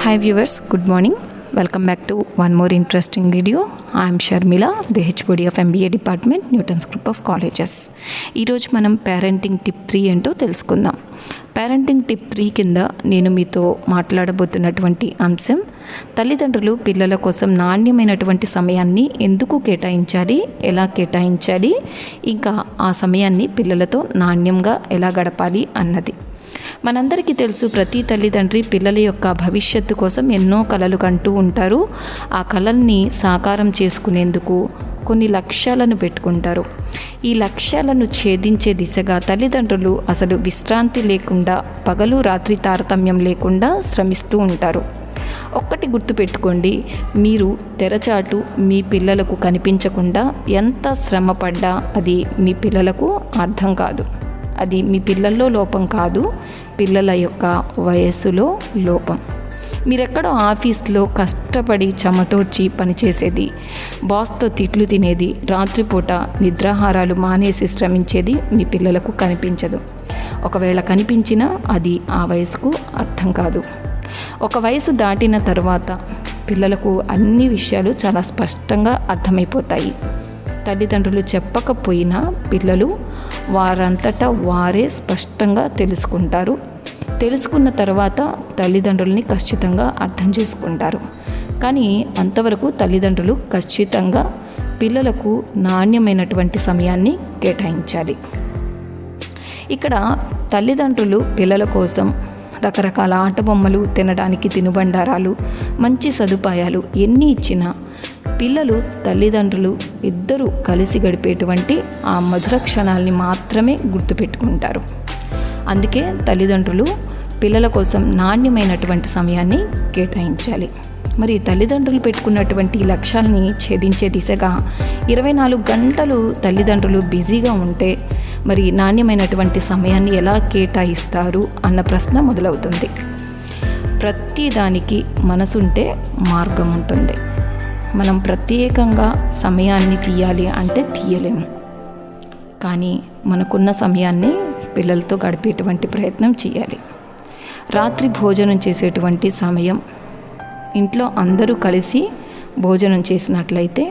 Hi viewers, good morning. Welcome back to one more interesting video. I am Sharmila, the HOD of MBA Department, Newton's Group of Colleges. ఈరోజు మనం parenting tip 3 ఏంటో తెలుసుకుందాం. Parenting tip 3 కింద నేను మీతో మాట్లాడబోతున్నటువంటి అంశం తల్లిదండ్రులు పిల్లల కోసం నాణ్యమైనటువంటి సమయాన్ని ఎందుకు కేటాయించాలి, ఎలా కేటాయించాలి, ఇంకా ఆ సమయాన్ని పిల్లలతో నాణ్యంగా ఎలా గడపాలి అన్నది. మనందరికీ తెలుసు, ప్రతి తల్లిదండ్రి పిల్లల యొక్క భవిష్యత్తు కోసం ఎన్నో కలలు కంటూ ఉంటారు. ఆ కలల్ని సాకారం చేసుకునేందుకు కొన్ని లక్ష్యాలను పెట్టుకుంటారు. ఈ లక్ష్యాలను ఛేదించే దిశగా తల్లిదండ్రులు అసలు విశ్రాంతి లేకుండా, పగలు రాత్రి తారతమ్యం లేకుండా శ్రమిస్తూ ఉంటారు. ఒక్కటి గుర్తుపెట్టుకోండి, మీరు తెరచాటు మీ పిల్లలకు కనిపించకుండా ఎంత శ్రమపడ్డా అది మీ పిల్లలకు అర్థం కాదు. అది మీ పిల్లల్లో లోపం కాదు, పిల్లల యొక్క వయస్సులో లోపం. మీరెక్కడో ఆఫీస్లో కష్టపడి చెమటోడ్చి పనిచేసేది, బాస్తో తిట్లు తినేది, రాత్రిపూట నిద్రాహారాలు మానేసి శ్రమించేది మీ పిల్లలకు కనిపించదు. ఒకవేళ కనిపించినా అది ఆ వయసుకు అర్థం కాదు. ఒక వయసు దాటిన తర్వాత పిల్లలకు అన్ని విషయాలు చాలా స్పష్టంగా అర్థమైపోతాయి. తల్లిదండ్రులు చెప్పకపోయినా పిల్లలు వారంతటా వారే స్పష్టంగా తెలుసుకుంటారు. తెలుసుకున్న తర్వాత తల్లిదండ్రులని ఖచ్చితంగా అర్థం చేసుకుంటారు. కానీ అంతవరకు తల్లిదండ్రులు ఖచ్చితంగా పిల్లలకు నాణ్యమైనటువంటి సమయాన్ని కేటాయించాలి. ఇక్కడ తల్లిదండ్రులు పిల్లల కోసం రకరకాల ఆట బొమ్మలు, తినడానికి తినుబండారాలు, మంచి సదుపాయాలు ఎన్ని ఇచ్చినా పిల్లలు తల్లిదండ్రులు ఇద్దరూ కలిసి గడిపేటువంటి ఆ మధుర క్షణాలని మాత్రమే గుర్తుపెట్టుకుంటారు. అందుకే తల్లిదండ్రులు పిల్లల కోసం నాణ్యమైనటువంటి సమయాన్ని కేటాయించాలి. మరి తల్లిదండ్రులు పెట్టుకున్నటువంటి లక్ష్యాలని ఛేదించే దిశగా 24 గంటలు తల్లిదండ్రులు బిజీగా ఉంటే మరి నాణ్యమైనటువంటి సమయాన్ని ఎలా కేటాయిస్తారు అన్న ప్రశ్న మొదలవుతుంది. ప్రతి దానికి మనసుంటే మార్గం ఉంటుంది. మనం ప్రత్యేకంగా సమయాన్ని తీయాలి అంటే తీయలేము. కానీ మనకున్న సమయాన్ని పిల్లలతో గడిపేటువంటి ప్రయత్నం చేయాలి. రాత్రి భోజనం చేసేటువంటి సమయం, ఇంట్లో అందరూ కలిసి భోజనం చేసినట్లయితే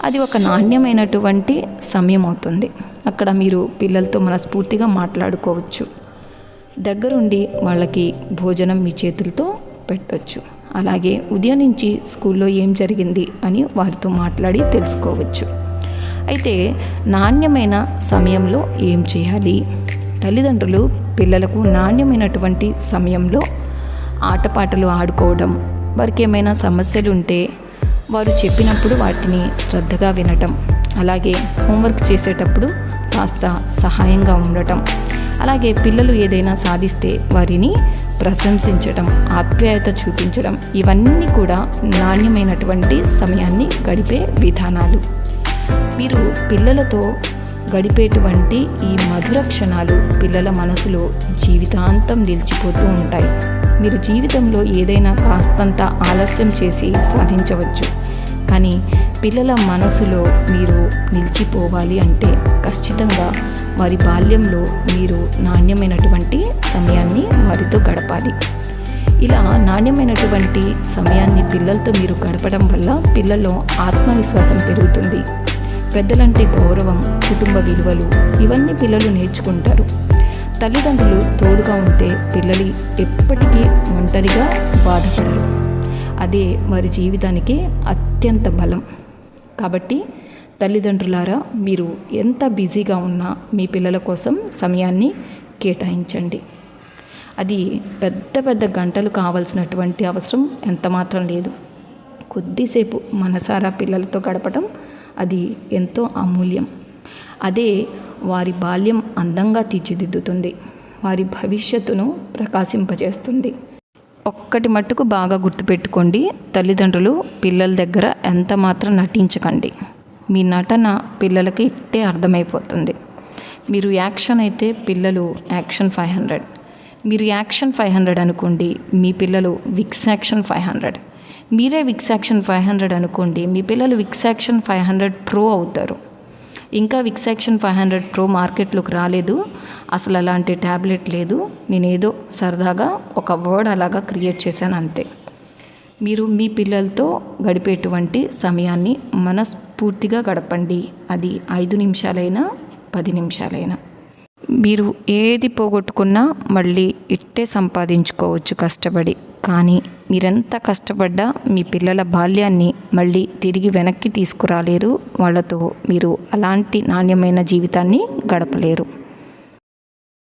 అది ఒక నాణ్యమైనటువంటి సమయం అవుతుంది. అక్కడ మీరు పిల్లలతో మనస్ఫూర్తిగా మాట్లాడుకోవచ్చు. దగ్గరుండి వాళ్ళకి భోజనం మీ చేతులతో పెట్టవచ్చు. అలాగే ఉదయం నుంచి స్కూల్లో ఏం జరిగింది అని వారితో మాట్లాడి తెలుసుకోవచ్చు. అయితే నాణ్యమైన సమయంలో ఏం చేయాలి? తల్లిదండ్రులు పిల్లలకు నాణ్యమైనటువంటి సమయంలో ఆటపాటలు ఆడుకోవడం, వారికి ఏమైనా సమస్యలు ఉంటే వారు చెప్పినప్పుడు వాటిని శ్రద్ధగా వినటం, అలాగే హోంవర్క్ చేసేటప్పుడు కాస్త సహాయంగా ఉండటం, అలాగే పిల్లలు ఏదైనా సాధిస్తే వారిని ప్రశంసించడం, ఆప్యాయత చూపించడం, ఇవన్నీ కూడా నాణ్యమైనటువంటి సమయాన్ని గడిపే విధానాలు. మీరు పిల్లలతో గడిపేటువంటి ఈ మధుర క్షణాలు పిల్లల మనసులో జీవితాంతం నిలిచిపోతూ ఉంటాయి. మీరు జీవితంలో ఏదైనా కాస్తంత ఆలస్యం చేసి సాధించవచ్చు, కానీ పిల్లల మనసులో మీరు నిలిచిపోవాలి అంటే ఖచ్చితంగా వారి బాల్యంలో మీరు నాణ్యమైనటువంటి సమయాన్ని వారితో గడపాలి. ఇలా నాణ్యమైనటువంటి సమయాన్ని పిల్లలతో మీరు గడపడం వల్ల పిల్లల్లో ఆత్మవిశ్వాసం పెరుగుతుంది. పెద్దలంటే గౌరవం, కుటుంబ విలువలు, ఇవన్నీ పిల్లలు నేర్చుకుంటారు. తల్లిదండ్రులు తోడుగా ఉంటే పిల్లలు ఎప్పటికీ ఒంటరిగా బాధపడరు. అదే వారి జీవితానికి అత్యంత బలం. కాబట్టి తల్లిదండ్రులారా, మీరు ఎంత బిజీగా ఉన్నా మీ పిల్లల కోసం సమయాన్ని కేటాయించండి. అది పెద్ద పెద్ద గంటలు కావాల్సినటువంటి అవసరం ఎంత మాత్రం లేదు. కొద్దిసేపు మనసారా పిల్లలతో గడపడం అది ఎంతో అమూల్యం. అదే వారి బాల్యం అందంగా తీర్చిదిద్దుతుంది, వారి భవిష్యత్తును ప్రకాశింపజేస్తుంది. ఒక్కటి మట్టుకు బాగా గుర్తుపెట్టుకోండి, తల్లిదండ్రులు పిల్లల దగ్గర ఎంత మాత్రం నటించకండి. మీ నటన పిల్లలకి ఇట్టే అర్థమైపోతుంది. మీరు యాక్షన్ అయితే పిల్లలు యాక్షన్ 500, మీరు యాక్షన్ 500 అనుకోండి, మీ పిల్లలు విక్స్ యాక్షన్ 500, మీరే విక్స్ యాక్షన్ 500 అనుకోండి, మీ పిల్లలు విక్స్ యాక్షన్ 500 ప్రో అవుతారు. ఇంకా విక్స్ యాక్షన్ 500 ప్రో మార్కెట్లోకి రాలేదు, అసలు అలాంటి ట్యాబ్లెట్ లేదు. నేనేదో సరదాగా ఒక వర్డ్ అలాగా క్రియేట్ చేశాను అంతే. మీరు మీ పిల్లలతో గడిపేటువంటి సమయాన్ని మనస్ఫూర్తిగా గడపండి. అది 5 నిమిషాలైనా 10 నిమిషాలైనా. మీరు ఏది పోగొట్టుకున్నా మళ్ళీ ఇట్టే సంపాదించుకోవచ్చు కష్టపడి. కానీ మీరెంత కష్టపడ్డా మీ పిల్లల బాల్యాన్ని మళ్ళీ తిరిగి వెనక్కి తీసుకురాలేరు. వాళ్ళతో మీరు అలాంటి నాణ్యమైన జీవితాన్ని గడపలేరు.